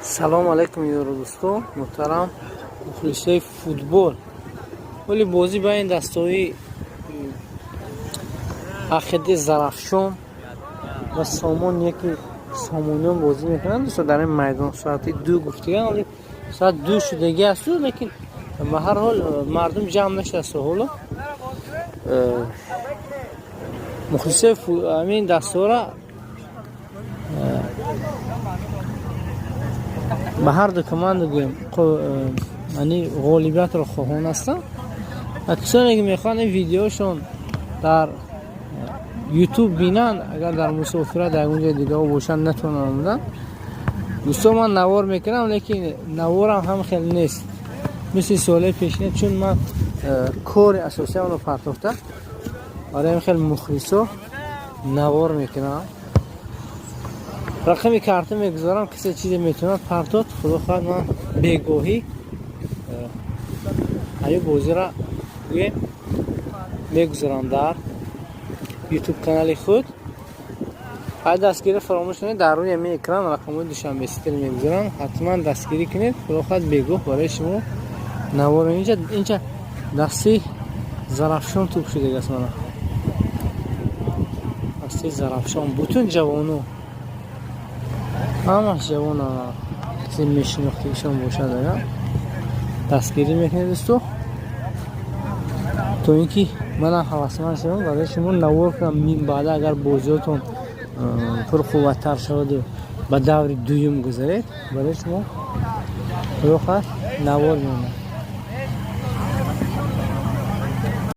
سلام علیکم یار دوستو محترم مخلصای فوتبال. ولی بازی بین دستای عقیده زرافشان و سامان یکی سامانیان بازی میکنن دوستو در این میدان. ساعت 2 گفتگان ولی ساعت 2 شدگی است، لیکن به هر حال مردم جمع نشسته. حالا مخلصای همین دستا به هر دو کماند گویم یعنی غالبیت را خواهان هستن. کسانی که میخوان این ویدیوشون در یوتیوب بینن، اگر در مسافرت در اونجا دیگه باشن نتونن آمدن، دوستا من نوار میکنم، لیکن نوارم هم خیلی نیست مثل ساله پیشینه، چون من کار اساسی اونو پرداخته. آره خیلی مخلصا نوار میکنم، رقمی کارت میگذارم، کسی چیزی میتونه پرداخت. خدا خواهد من بگاهی ایو بازی را میگذارم در یوتیوب کانال خود. های دستگیری فراموش کنید، در روی همین اکران رقم دوشنبه استیل میگذارم، حتما دستگیری کنید. خدا خواهد بگاه برای شما نوار. اینجا دستی زرافشان توپ شده است. من دستی زرافشان بوتون جوانو همش جوان ها کسی میشناختیشون باشد اگر دستگیری میکنید دوستو، تو اینکه من حواسمند شدم برای شما نوار کنم. بعد اگر بازیاتون پر قوت‌تر شد به دور دوم گذارید، برای شما روخ نوار میمونه.